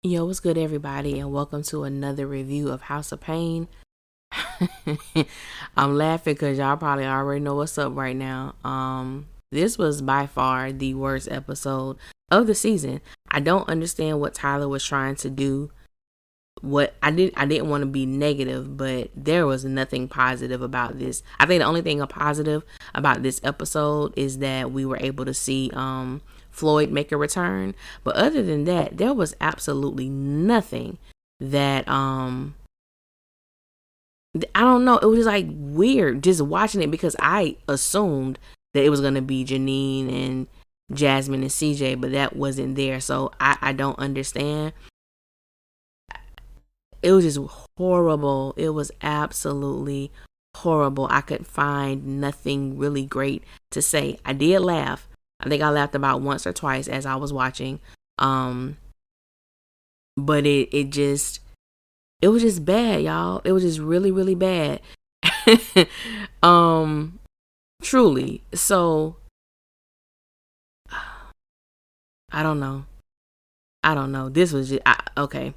Yo, what's good, everybody, and welcome to another review of House of Payne. I'm laughing because y'all probably already know what's up right now. This was by far the worst episode of the season. I don't understand what Tyler was trying to do. I didn't want to be negative, but there was nothing positive about this. I think the only thing positive about this episode is that we were able to see Floyd make a return. But other than that, there was absolutely nothing that I don't know. It was just like weird just watching it because I assumed that it was gonna be Janine and Jasmine and CJ, but that wasn't there. So I don't understand. It was just horrible. It was absolutely horrible. I could find nothing really great to say. I did laugh. I think I laughed about once or twice as I was watching. But it was just bad, y'all. It was just really, really bad. Truly. So I don't know. This was just okay.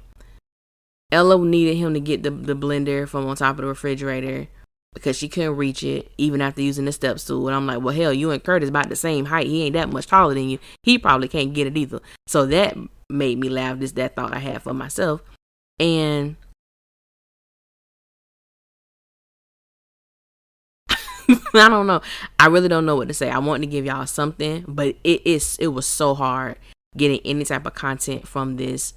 Ella needed him to get the blender from on top of the refrigerator because she couldn't reach it even after using the step stool. And I'm like, well, hell, you and Curtis about the same height. He ain't that much taller than you. He probably can't get it either. So that made me laugh. That thought I had for myself. And I don't know. I really don't know what to say. I wanted to give y'all something, but it was so hard getting any type of content from this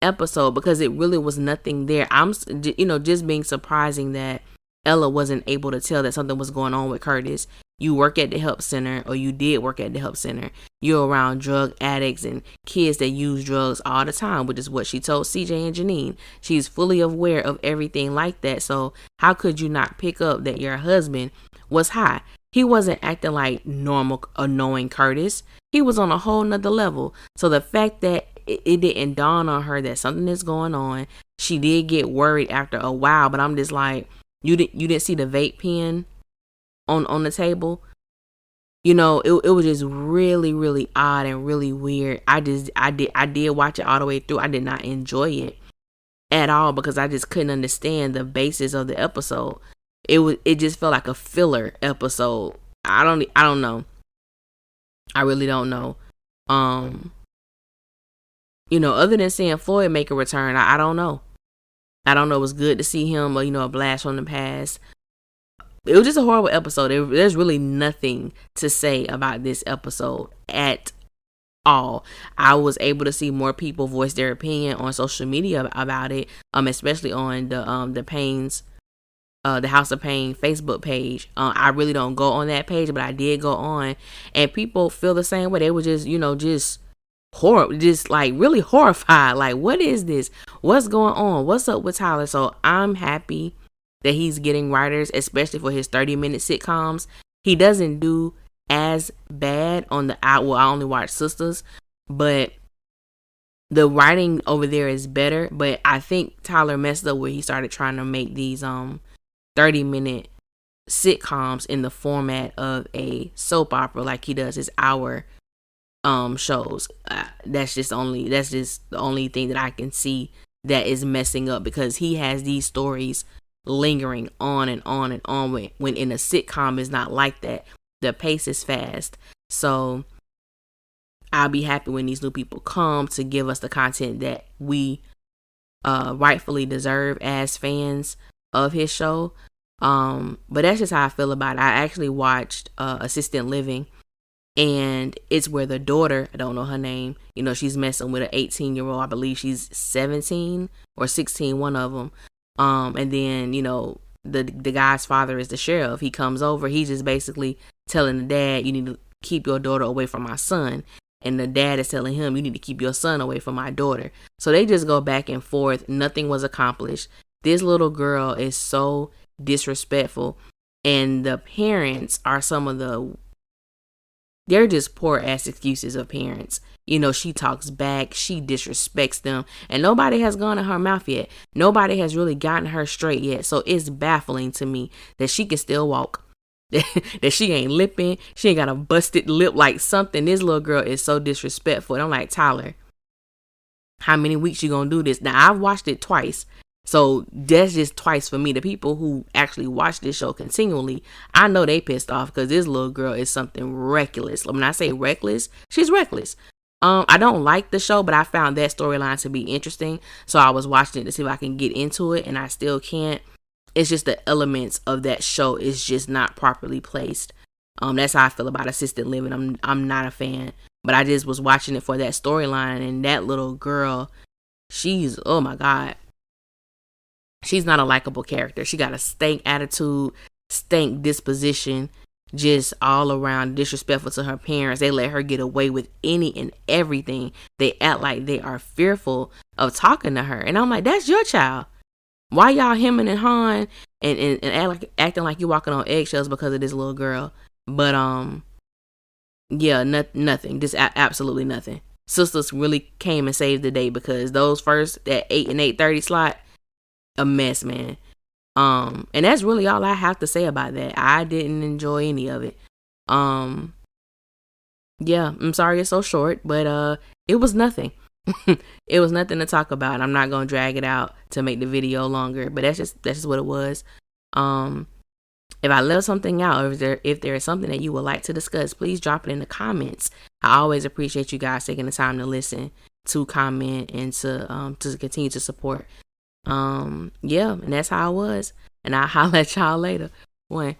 episode because it really was nothing there. I'm just being surprising that Ella wasn't able to tell that something was going on with Curtis. You work at the help center, or you did work at the help center. You're around drug addicts and kids that use drugs all the time, which is what she told CJ and Janine. She's fully aware of everything like that. So how could you not pick up that your husband was high? He wasn't acting like normal, annoying Curtis. He was on a whole nother level. So the fact that it didn't dawn on her that something is going on, she did get worried after a while. But I'm just like, you didn't see the vape pen on the table. It was just really, really odd and really weird. I did watch it all the way through. I did not enjoy it at all because I just couldn't understand the basis of the episode. It just felt like a filler episode. I don't know. I really don't know. Other than seeing Floyd make a return, I don't know. I don't know. It was good to see him, or a blast from the past. It was just a horrible episode. There's really nothing to say about this episode at all. I was able to see more people voice their opinion on social media about it, especially on the Payne's, the House of Payne Facebook page. I really don't go on that page, but I did go on, and people feel the same way. They were just horrible, just like really horrified. Like, what is this? What's going on? What's up with Tyler? So I'm happy that he's getting writers, especially for his 30-minute sitcoms. He doesn't do as bad on I only watch Sisters, but the writing over there is better. But I think Tyler messed up where he started trying to make these 30-minute sitcoms in the format of a soap opera, like he does his hour shows. That's just the only thing that I can see that is messing up, because he has these stories lingering on and on and on when in a sitcom is not like that. The pace is fast. So I'll be happy when these new people come to give us the content that we rightfully deserve as fans of his show. But that's just how I feel about it. I actually watched Assistant Living, and it's where the daughter, I don't know her name, she's messing with an 18-year-old. I believe she's 17 or 16, one of them. And then, the guy's father is the sheriff. He comes over. He's just basically telling the dad, you need to keep your daughter away from my son. And the dad is telling him, you need to keep your son away from my daughter. So they just go back and forth. Nothing was accomplished. This little girl is so disrespectful. And the parents are they're just poor ass excuses of parents. She talks back, she disrespects them, and nobody has gone in her mouth yet. Nobody has really gotten her straight yet. So it's baffling to me that she can still walk, that she ain't lipping, she ain't got a busted lip like something. This little girl is so disrespectful. And I'm like, Tyler, how many weeks you gonna do this? Now I've watched it twice, so that's just twice for me. The people who actually watch this show continually, I know they pissed off because this little girl is something reckless. When I say reckless, she's reckless. I don't like the show, but I found that storyline to be interesting, so I was watching it to see if I can get into it, and I still can't. It's just the elements of that show is just not properly placed. That's how I feel about assisted living. I'm not a fan, but I just was watching it for that storyline, and that little girl, she's, oh my God, she's not a likable character. She got a stank attitude, stank disposition, just all around disrespectful to her parents. They let her get away with any and everything. They act like they are fearful of talking to her, and I'm like, that's your child. Why y'all hemming and hawing and acting like you're walking on eggshells because of this little girl? But yeah, nothing. Just absolutely nothing. Sisters really came and saved the day, because those first, that 8 and 8:30 slot, a mess, man. And that's really all I have to say about that. I didn't enjoy any of it. Yeah, I'm sorry it's so short, but it was nothing. It was nothing to talk about. I'm not gonna drag it out to make the video longer, but that's just what it was. If I left something out, or if there is something that you would like to discuss, please drop it in the comments. I always appreciate you guys taking the time to listen, to comment, and to continue to support. Yeah, and that's how I was. And I'll holler at y'all later. One.